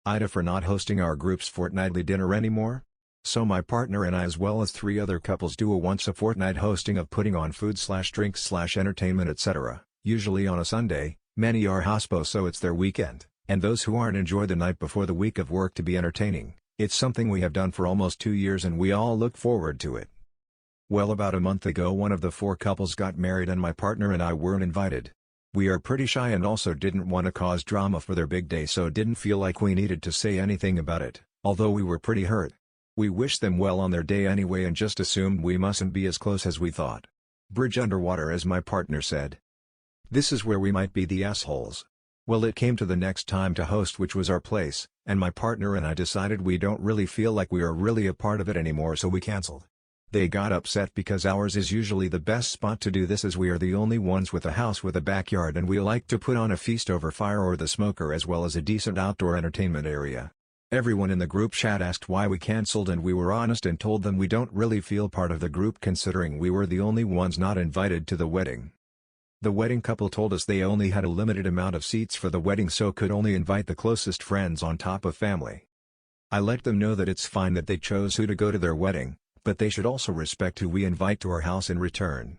AITA for not hosting our group's fortnightly dinner anymore? So my partner and I as well as 3 other couples do a once a fortnight hosting of putting on food/drinks/entertainment etc., usually on a Sunday. Many are hospo so it's their weekend, and those who aren't enjoy the night before the week of work to be entertaining. It's something we have done for almost 2 years and we all look forward to it. Well, about a month ago one of the 4 couples got married and my partner and I weren't invited. We are pretty shy and also didn't want to cause drama for their big day so didn't feel like we needed to say anything about it, although we were pretty hurt. We wished them well on their day anyway and just assumed we mustn't be as close as we thought. Bridge underwater, as my partner said. This is where we might be the assholes. Well, it came to the next time to host, which was our place, and my partner and I decided we don't really feel like we are really a part of it anymore so we cancelled. They got upset because ours is usually the best spot to do this as we are the only ones with a house with a backyard and we like to put on a feast over fire or the smoker as well as a decent outdoor entertainment area. Everyone in the group chat asked why we cancelled and we were honest and told them we don't really feel part of the group considering we were the only ones not invited to the wedding. The wedding couple told us they only had a limited amount of seats for the wedding so could only invite the closest friends on top of family. I let them know that it's fine that they chose who to go to their wedding, but they should also respect who we invite to our house in return.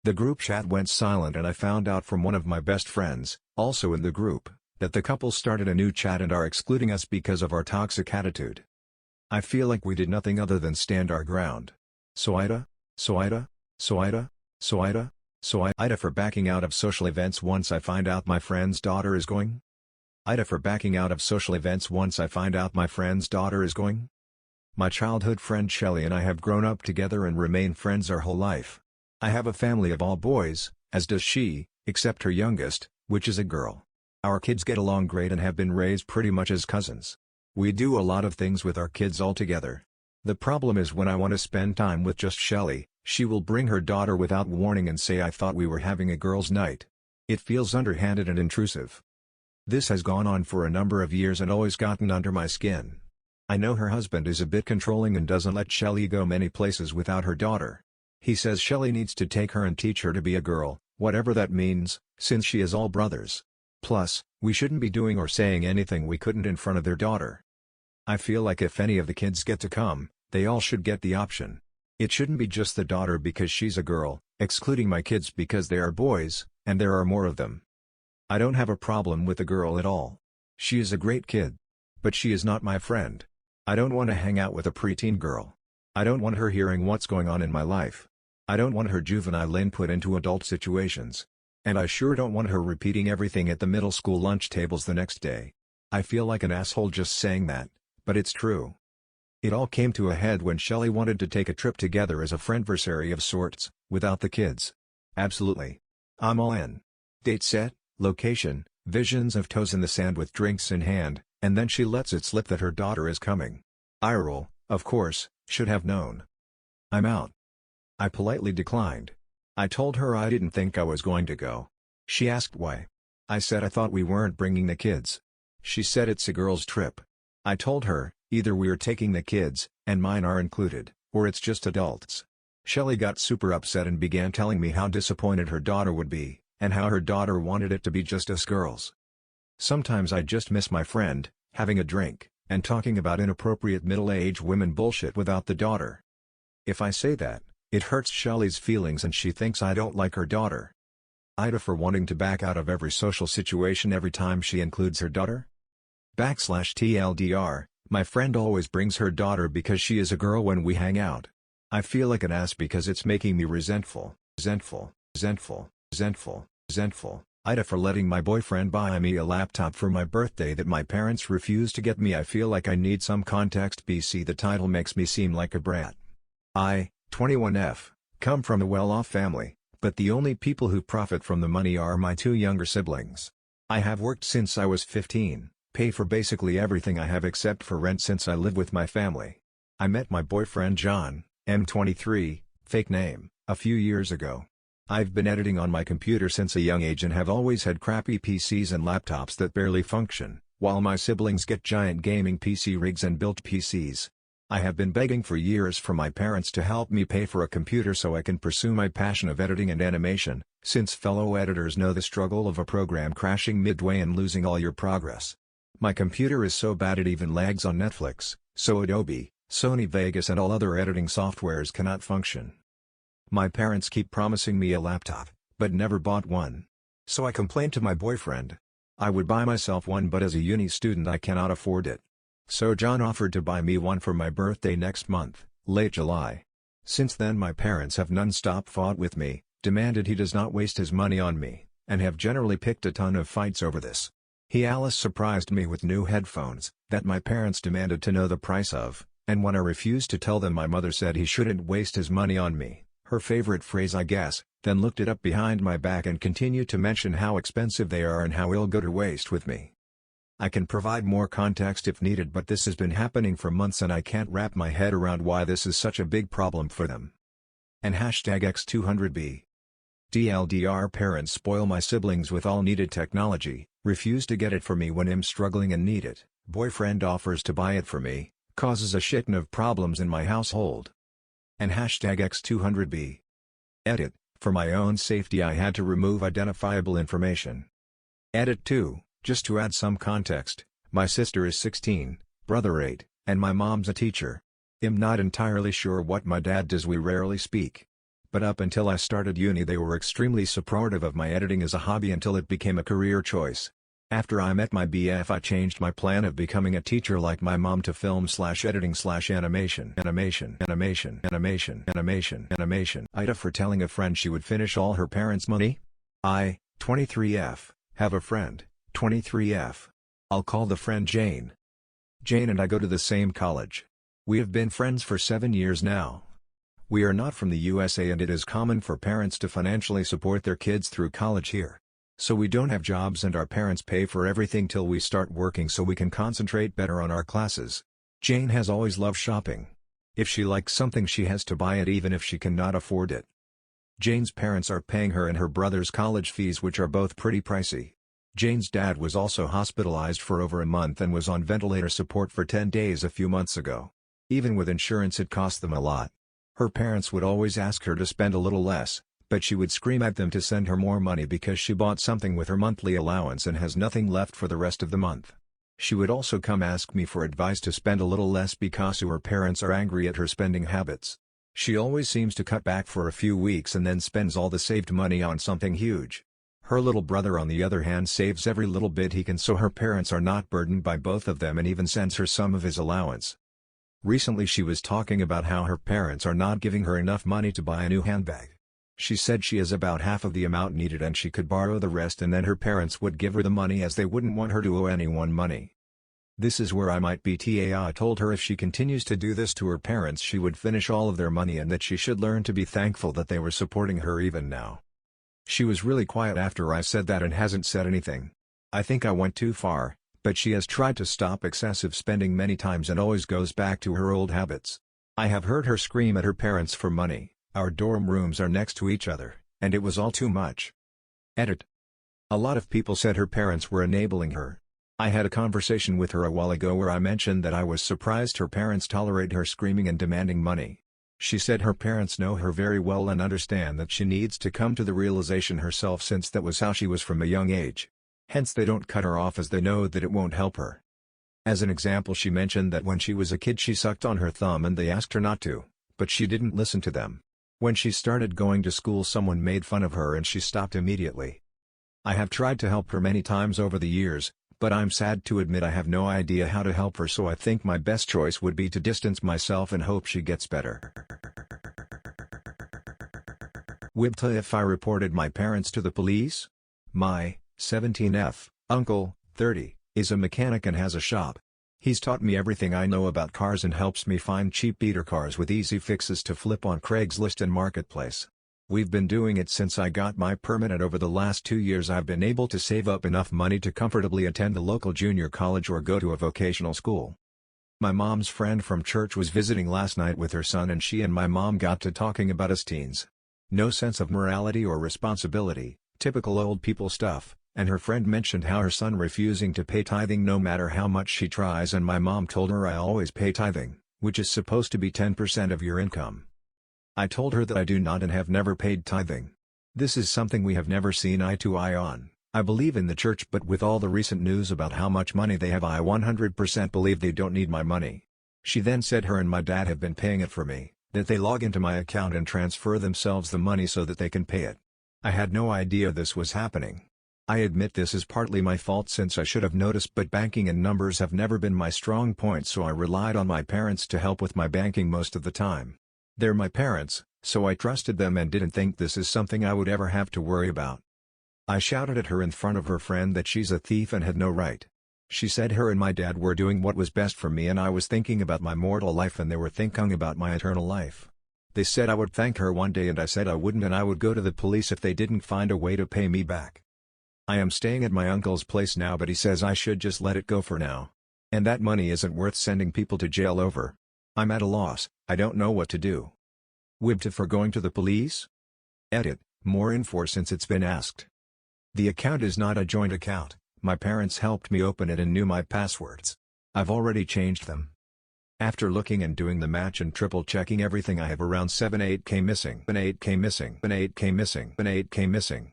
The group chat went silent and I found out from one of my best friends, also in the group, that the couple started a new chat and are excluding us because of our toxic attitude. I feel like we did nothing other than stand our ground. So AITA for backing out of social events once I find out my friend's daughter is going? AITA for backing out of social events once I find out my friend's daughter is going? My childhood friend Shelly and I have grown up together and remain friends our whole life. I have a family of all boys, as does she, except her youngest, which is a girl. Our kids get along great and have been raised pretty much as cousins. We do a lot of things with our kids all together. The problem is when I want to spend time with just Shelly, she will bring her daughter without warning and say I thought we were having a girls' night. It feels underhanded and intrusive. This has gone on for a number of years and always gotten under my skin. I know her husband is a bit controlling and doesn't let Shelly go many places without her daughter. He says Shelly needs to take her and teach her to be a girl, whatever that means, since she is all brothers. Plus, we shouldn't be doing or saying anything we couldn't in front of their daughter. I feel like if any of the kids get to come, they all should get the option. It shouldn't be just the daughter because she's a girl, excluding my kids because they are boys, and there are more of them. I don't have a problem with the girl at all. She is a great kid. But she is not my friend. I don't want to hang out with a preteen girl. I don't want her hearing what's going on in my life. I don't want her juvenile input into adult situations. And I sure don't want her repeating everything at the middle school lunch tables the next day. I feel like an asshole just saying that, but it's true. It all came to a head when Shelly wanted to take a trip together as a friendversary of sorts, without the kids. Absolutely. I'm all in. Date set, location, visions of toes in the sand with drinks in hand, and then she lets it slip that her daughter is coming. Eye roll, of course, should have known. I'm out. I politely declined. I told her I didn't think I was going to go. She asked why. I said I thought we weren't bringing the kids. She said it's a girls' trip. I told her, either we're taking the kids, and mine are included, or it's just adults. Shelly got super upset and began telling me how disappointed her daughter would be, and how her daughter wanted it to be just us girls. Sometimes I just miss my friend, having a drink, and talking about inappropriate middle-aged women bullshit without the daughter. If I say that, it hurts Shelly's feelings and she thinks I don't like her daughter. AITA for wanting to back out of every social situation every time she includes her daughter? /TLDR, my friend always brings her daughter because she is a girl when we hang out. I feel like an ass because it's making me resentful. AITA for letting my boyfriend buy me a laptop for my birthday that my parents refused to get me. I feel like I need some context. BC, the title makes me seem like a brat. I, 21F, come from a well-off family, but the only people who profit from the money are my 2 younger siblings. I have worked since I was 15, pay for basically everything I have except for rent since I live with my family. I met my boyfriend John, M23, fake name, a few years ago. I've been editing on my computer since a young age and have always had crappy PCs and laptops that barely function, while my siblings get giant gaming PC rigs and built PCs. I have been begging for years for my parents to help me pay for a computer so I can pursue my passion of editing and animation, since fellow editors know the struggle of a program crashing midway and losing all your progress. My computer is so bad it even lags on Netflix, so Adobe, Sony Vegas and all other editing softwares cannot function. My parents keep promising me a laptop, but never bought one. So I complained to my boyfriend. I would buy myself one, but as a uni student I cannot afford it. So John offered to buy me one for my birthday next month, late July. Since then my parents have non-stop fought with me, demanded he does not waste his money on me, and have generally picked a ton of fights over this. Alice surprised me with new headphones, that my parents demanded to know the price of, and when I refused to tell them my mother said he shouldn't waste his money on me, her favorite phrase I guess, then looked it up behind my back and continued to mention how expensive they are and how they'll go to waste with me. I can provide more context if needed, but this has been happening for months and I can't wrap my head around why this is such a big problem for them. And #X200B. DLDR parents spoil my siblings with all needed technology, refuse to get it for me when I'm struggling and need it, boyfriend offers to buy it for me, causes a shitton of problems in my household. And #X200B. Edit, for my own safety I had to remove identifiable information. Edit 2, just to add some context, my sister is 16, brother 8, and my mom's a teacher. I'm not entirely sure what my dad does, we rarely speak. But up until I started uni they were extremely supportive of my editing as a hobby until it became a career choice. After I met my BF I changed my plan of becoming a teacher like my mom to film/editing/animation. AITA for telling a friend she would finish all her parents' money? I, 23F, have a friend, 23F. I'll call the friend Jane. Jane and I go to the same college. We have been friends for 7 years now. We are not from the USA and it is common for parents to financially support their kids through college here. So we don't have jobs and our parents pay for everything till we start working so we can concentrate better on our classes. Jane has always loved shopping. If she likes something she has to buy it even if she cannot afford it. Jane's parents are paying her and her brother's college fees, which are both pretty pricey. Jane's dad was also hospitalized for over a month and was on ventilator support for 10 days a few months ago. Even with insurance it cost them a lot. Her parents would always ask her to spend a little less, but she would scream at them to send her more money because she bought something with her monthly allowance and has nothing left for the rest of the month. She would also come ask me for advice to spend a little less because her parents are angry at her spending habits. She always seems to cut back for a few weeks and then spends all the saved money on something huge. Her little brother on the other hand saves every little bit he can so her parents are not burdened by both of them and even sends her some of his allowance. Recently she was talking about how her parents are not giving her enough money to buy a new handbag. She said she has about half of the amount needed and she could borrow the rest and then her parents would give her the money as they wouldn't want her to owe anyone money. This is where I might be. I told her if she continues to do this to her parents she would finish all of their money and that she should learn to be thankful that they were supporting her even now. She was really quiet after I said that and hasn't said anything. I think I went too far, but she has tried to stop excessive spending many times and always goes back to her old habits. I have heard her scream at her parents for money. Our dorm rooms are next to each other, and it was all too much. Edit. A lot of people said her parents were enabling her. I had a conversation with her a while ago where I mentioned that I was surprised her parents tolerate her screaming and demanding money. She said her parents know her very well and understand that she needs to come to the realization herself since that was how she was from a young age. Hence they don't cut her off as they know that it won't help her. As an example she mentioned that when she was a kid she sucked on her thumb and they asked her not to, but she didn't listen to them. When she started going to school someone made fun of her and she stopped immediately. I have tried to help her many times over the years, but I'm sad to admit I have no idea how to help her, so I think my best choice would be to distance myself and hope she gets better. Wibta if I reported my parents to the police? My 17F uncle, 30, is a mechanic and has a shop. He's taught me everything I know about cars and helps me find cheap beater cars with easy fixes to flip on Craigslist and Marketplace. We've been doing it since I got my permit and over the last 2 years I've been able to save up enough money to comfortably attend the local junior college or go to a vocational school. My mom's friend from church was visiting last night with her son and she and my mom got to talking about us teens. No sense of morality or responsibility, typical old people stuff. And her friend mentioned how her son refusing to pay tithing no matter how much she tries, and my mom told her I always pay tithing, which is supposed to be 10% of your income. I told her that I do not and have never paid tithing. This is something we have never seen eye to eye on. I believe in the church, but with all the recent news about how much money they have, I 100% believe they don't need my money. She then said her and my dad have been paying it for me, that they log into my account and transfer themselves the money so that they can pay it. I had no idea this was happening. I admit this is partly my fault since I should have noticed, but banking and numbers have never been my strong point, so I relied on my parents to help with my banking most of the time. They're my parents, so I trusted them and didn't think this is something I would ever have to worry about. I shouted at her in front of her friend that she's a thief and had no right. She said her and my dad were doing what was best for me and I was thinking about my mortal life and they were thinking about my eternal life. They said I would thank her one day and I said I wouldn't, and I would go to the police if they didn't find a way to pay me back. I am staying at my uncle's place now, but he says I should just let it go for now. And that money isn't worth sending people to jail over. I'm at a loss, I don't know what to do. WIBT for going to the police? Edit, more info since it's been asked. The account is not a joint account, my parents helped me open it and knew my passwords. I've already changed them. After looking and doing the match and triple checking everything, I have around 7-8K missing. 8K missing. 8K missing. 8K missing.